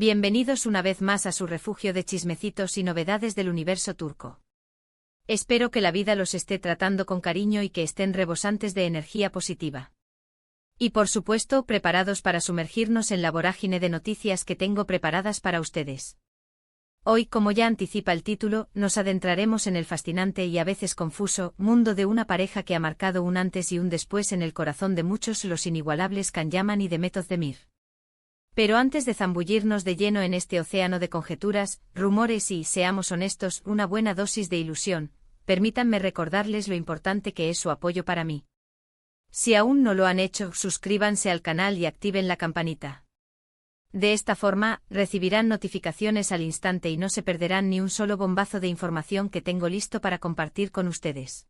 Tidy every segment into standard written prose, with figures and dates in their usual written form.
Bienvenidos una vez más a su refugio de chismecitos y novedades del universo turco. Espero que la vida los esté tratando con cariño y que estén rebosantes de energía positiva. Y por supuesto, preparados para sumergirnos en la vorágine de noticias que tengo preparadas para ustedes. Hoy, como ya anticipa el título, nos adentraremos en el fascinante y a veces confuso mundo de una pareja que ha marcado un antes y un después en el corazón de muchos, los inigualables Can Yaman y Demet Özdemir. Pero antes de zambullirnos de lleno en este océano de conjeturas, rumores y, seamos honestos, una buena dosis de ilusión, permítanme recordarles lo importante que es su apoyo para mí. Si aún no lo han hecho, suscríbanse al canal y activen la campanita. De esta forma, recibirán notificaciones al instante y no se perderán ni un solo bombazo de información que tengo listo para compartir con ustedes.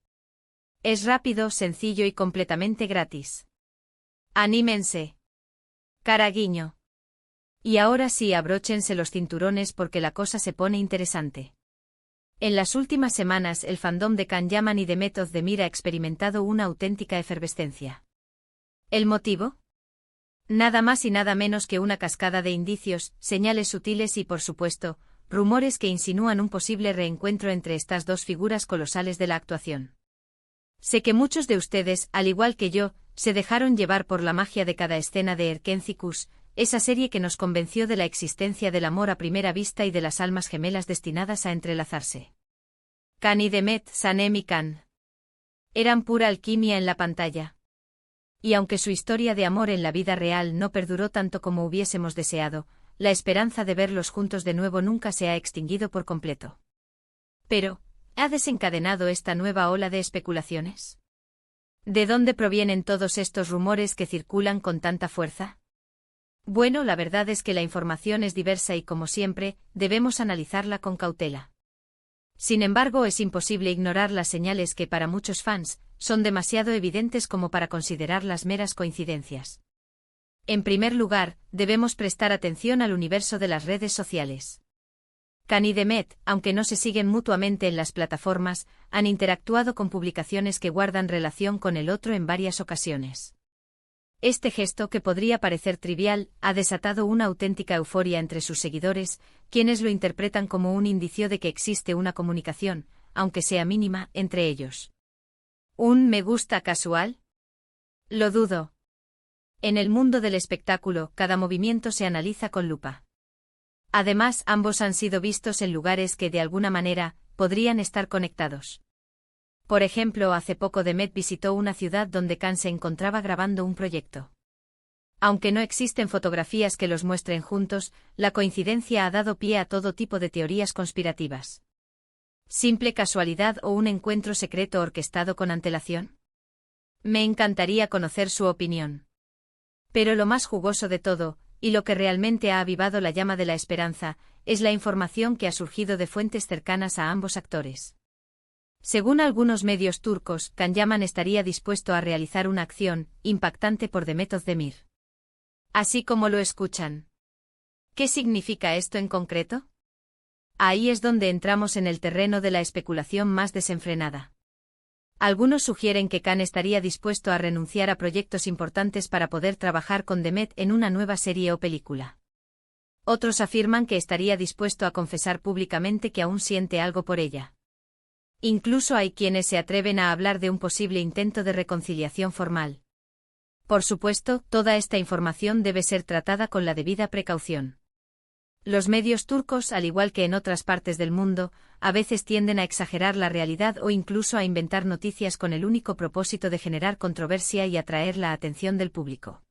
Es rápido, sencillo y completamente gratis. ¡Anímense! Caraguiño. Y ahora sí, abróchense los cinturones porque la cosa se pone interesante. En las últimas semanas el fandom de Can Yaman y Demet Özdemir ha experimentado una auténtica efervescencia. ¿El motivo? Nada más y nada menos que una cascada de indicios, señales sutiles y, por supuesto, rumores que insinúan un posible reencuentro entre estas dos figuras colosales de la actuación. Sé que muchos de ustedes, al igual que yo, se dejaron llevar por la magia de cada escena de Erkenci, esa serie que nos convenció de la existencia del amor a primera vista y de las almas gemelas destinadas a entrelazarse. Can y Demet, Sanem y Can. Eran pura alquimia en la pantalla. Y aunque su historia de amor en la vida real no perduró tanto como hubiésemos deseado, la esperanza de verlos juntos de nuevo nunca se ha extinguido por completo. Pero, ¿ha desencadenado esta nueva ola de especulaciones? ¿De dónde provienen todos estos rumores que circulan con tanta fuerza? Bueno, la verdad es que la información es diversa y, como siempre, debemos analizarla con cautela. Sin embargo, es imposible ignorar las señales que, para muchos fans, son demasiado evidentes como para considerarlas meras coincidencias. En primer lugar, debemos prestar atención al universo de las redes sociales. Can y Demet, aunque no se siguen mutuamente en las plataformas, han interactuado con publicaciones que guardan relación con el otro en varias ocasiones. Este gesto, que podría parecer trivial, ha desatado una auténtica euforia entre sus seguidores, quienes lo interpretan como un indicio de que existe una comunicación, aunque sea mínima, entre ellos. ¿Un me gusta casual? Lo dudo. En el mundo del espectáculo, cada movimiento se analiza con lupa. Además, ambos han sido vistos en lugares que, de alguna manera, podrían estar conectados. Por ejemplo, hace poco Demet visitó una ciudad donde Can se encontraba grabando un proyecto. Aunque no existen fotografías que los muestren juntos, la coincidencia ha dado pie a todo tipo de teorías conspirativas. ¿Simple casualidad o un encuentro secreto orquestado con antelación? Me encantaría conocer su opinión. Pero lo más jugoso de todo, y lo que realmente ha avivado la llama de la esperanza, es la información que ha surgido de fuentes cercanas a ambos actores. Según algunos medios turcos, Can Yaman estaría dispuesto a realizar una acción impactante por Demet Özdemir. Así como lo escuchan. ¿Qué significa esto en concreto? Ahí es donde entramos en el terreno de la especulación más desenfrenada. Algunos sugieren que Can estaría dispuesto a renunciar a proyectos importantes para poder trabajar con Demet en una nueva serie o película. Otros afirman que estaría dispuesto a confesar públicamente que aún siente algo por ella. Incluso hay quienes se atreven a hablar de un posible intento de reconciliación formal. Por supuesto, toda esta información debe ser tratada con la debida precaución. Los medios turcos, al igual que en otras partes del mundo, a veces tienden a exagerar la realidad o incluso a inventar noticias con el único propósito de generar controversia y atraer la atención del público.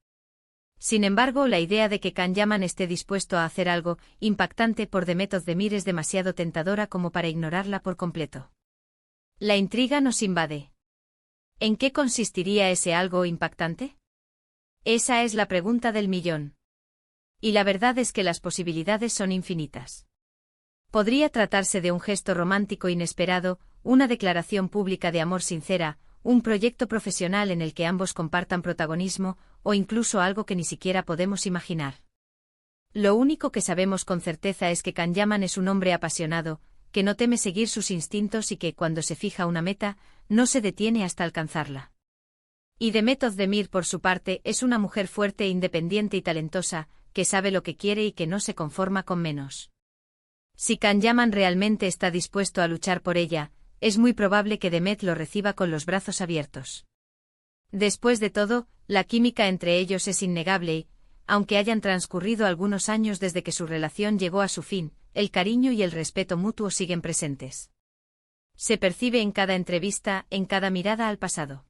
Sin embargo, la idea de que Can Yaman esté dispuesto a hacer algo impactante por Demet Özdemir es demasiado tentadora como para ignorarla por completo. La intriga nos invade. ¿En qué consistiría ese algo impactante? Esa es la pregunta del millón. Y la verdad es que las posibilidades son infinitas. Podría tratarse de un gesto romántico inesperado, una declaración pública de amor sincera, un proyecto profesional en el que ambos compartan protagonismo, o incluso algo que ni siquiera podemos imaginar. Lo único que sabemos con certeza es que Can Yaman es un hombre apasionado, que no teme seguir sus instintos y que, cuando se fija una meta, no se detiene hasta alcanzarla. Y Demet Özdemir, por su parte, es una mujer fuerte, independiente y talentosa, que sabe lo que quiere y que no se conforma con menos. Si Kan-Yaman realmente está dispuesto a luchar por ella, es muy probable que Demet lo reciba con los brazos abiertos. Después de todo, la química entre ellos es innegable y, aunque hayan transcurrido algunos años desde que su relación llegó a su fin, el cariño y el respeto mutuo siguen presentes. Se percibe en cada entrevista, en cada mirada al pasado.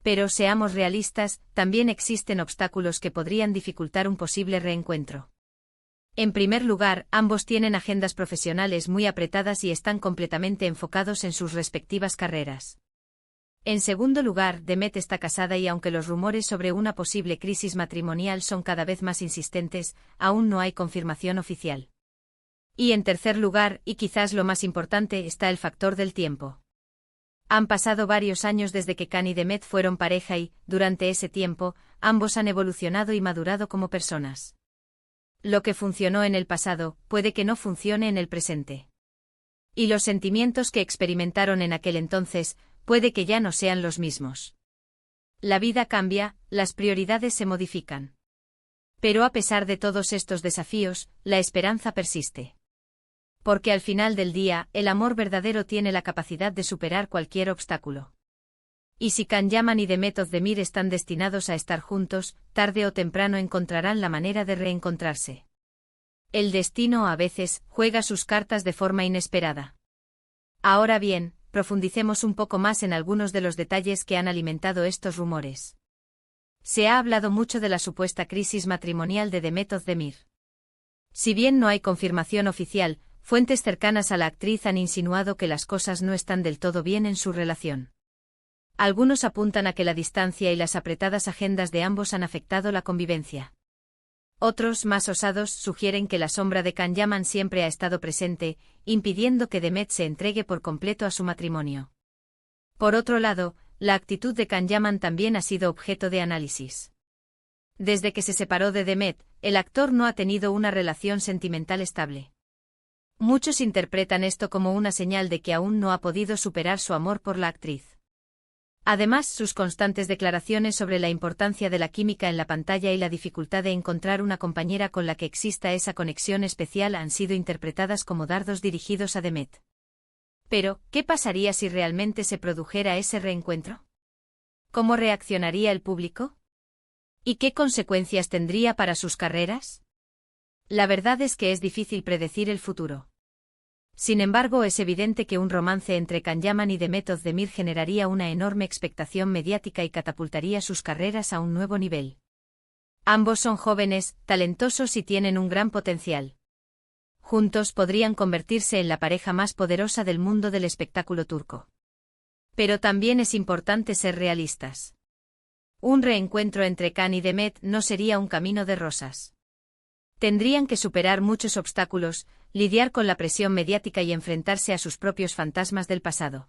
Pero seamos realistas, también existen obstáculos que podrían dificultar un posible reencuentro. En primer lugar, ambos tienen agendas profesionales muy apretadas y están completamente enfocados en sus respectivas carreras. En segundo lugar, Demet está casada y aunque los rumores sobre una posible crisis matrimonial son cada vez más insistentes, aún no hay confirmación oficial. Y en tercer lugar, y quizás lo más importante, está el factor del tiempo. Han pasado varios años desde que Kan y Demet fueron pareja y, durante ese tiempo, ambos han evolucionado y madurado como personas. Lo que funcionó en el pasado, puede que no funcione en el presente. Y los sentimientos que experimentaron en aquel entonces, puede que ya no sean los mismos. La vida cambia, las prioridades se modifican. Pero a pesar de todos estos desafíos, la esperanza persiste. Porque al final del día, el amor verdadero tiene la capacidad de superar cualquier obstáculo. Y si Kan-Yaman y Demet Özdemir están destinados a estar juntos, tarde o temprano encontrarán la manera de reencontrarse. El destino a veces juega sus cartas de forma inesperada. Ahora bien, profundicemos un poco más en algunos de los detalles que han alimentado estos rumores. Se ha hablado mucho de la supuesta crisis matrimonial de Demet Özdemir. Si bien no hay confirmación oficial, fuentes cercanas a la actriz han insinuado que las cosas no están del todo bien en su relación. Algunos apuntan a que la distancia y las apretadas agendas de ambos han afectado la convivencia. Otros, más osados, sugieren que la sombra de Kan-Yaman siempre ha estado presente, impidiendo que Demet se entregue por completo a su matrimonio. Por otro lado, la actitud de Kan-Yaman también ha sido objeto de análisis. Desde que se separó de Demet, el actor no ha tenido una relación sentimental estable. Muchos interpretan esto como una señal de que aún no ha podido superar su amor por la actriz. Además, sus constantes declaraciones sobre la importancia de la química en la pantalla y la dificultad de encontrar una compañera con la que exista esa conexión especial han sido interpretadas como dardos dirigidos a Demet. Pero, ¿qué pasaría si realmente se produjera ese reencuentro? ¿Cómo reaccionaría el público? ¿Y qué consecuencias tendría para sus carreras? La verdad es que es difícil predecir el futuro. Sin embargo, es evidente que un romance entre Kan-Yaman y Demet Özdemir generaría una enorme expectación mediática y catapultaría sus carreras a un nuevo nivel. Ambos son jóvenes, talentosos y tienen un gran potencial. Juntos podrían convertirse en la pareja más poderosa del mundo del espectáculo turco. Pero también es importante ser realistas. Un reencuentro entre Kan y Demet no sería un camino de rosas. Tendrían que superar muchos obstáculos, lidiar con la presión mediática y enfrentarse a sus propios fantasmas del pasado.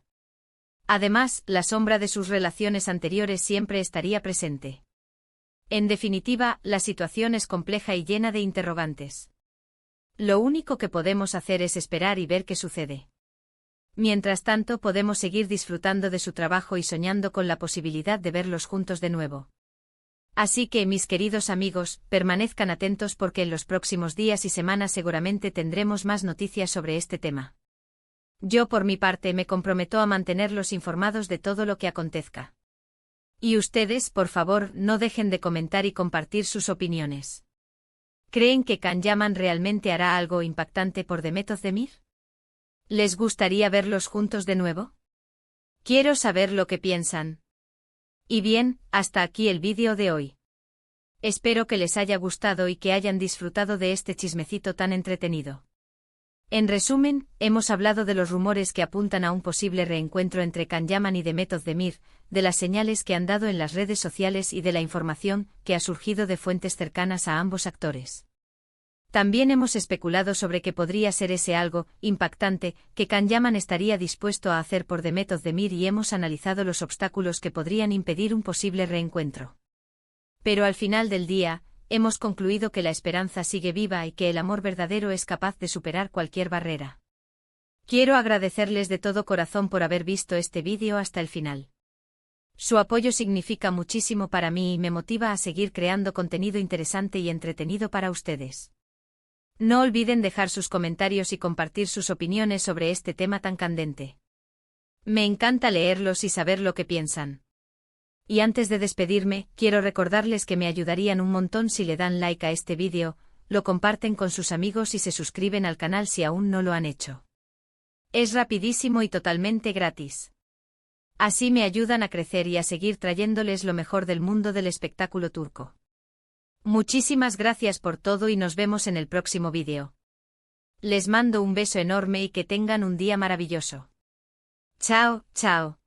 Además, la sombra de sus relaciones anteriores siempre estaría presente. En definitiva, la situación es compleja y llena de interrogantes. Lo único que podemos hacer es esperar y ver qué sucede. Mientras tanto, podemos seguir disfrutando de su trabajo y soñando con la posibilidad de verlos juntos de nuevo. Así que, mis queridos amigos, permanezcan atentos porque en los próximos días y semanas seguramente tendremos más noticias sobre este tema. Yo por mi parte me comprometo a mantenerlos informados de todo lo que acontezca. Y ustedes, por favor, no dejen de comentar y compartir sus opiniones. ¿Creen que Kan-Yaman realmente hará algo impactante por Demet Özdemir? ¿Les gustaría verlos juntos de nuevo? Quiero saber lo que piensan. Y bien, hasta aquí el vídeo de hoy. Espero que les haya gustado y que hayan disfrutado de este chismecito tan entretenido. En resumen, hemos hablado de los rumores que apuntan a un posible reencuentro entre Kan-Yaman y Demet Özdemir, de las señales que han dado en las redes sociales y de la información que ha surgido de fuentes cercanas a ambos actores. También hemos especulado sobre qué podría ser ese algo impactante que Kan-Yaman estaría dispuesto a hacer por Demet Özdemir y hemos analizado los obstáculos que podrían impedir un posible reencuentro. Pero al final del día, hemos concluido que la esperanza sigue viva y que el amor verdadero es capaz de superar cualquier barrera. Quiero agradecerles de todo corazón por haber visto este vídeo hasta el final. Su apoyo significa muchísimo para mí y me motiva a seguir creando contenido interesante y entretenido para ustedes. No olviden dejar sus comentarios y compartir sus opiniones sobre este tema tan candente. Me encanta leerlos y saber lo que piensan. Y antes de despedirme, quiero recordarles que me ayudarían un montón si le dan like a este vídeo, lo comparten con sus amigos y se suscriben al canal si aún no lo han hecho. Es rapidísimo y totalmente gratis. Así me ayudan a crecer y a seguir trayéndoles lo mejor del mundo del espectáculo turco. Muchísimas gracias por todo y nos vemos en el próximo vídeo. Les mando un beso enorme y que tengan un día maravilloso. Chao, chao.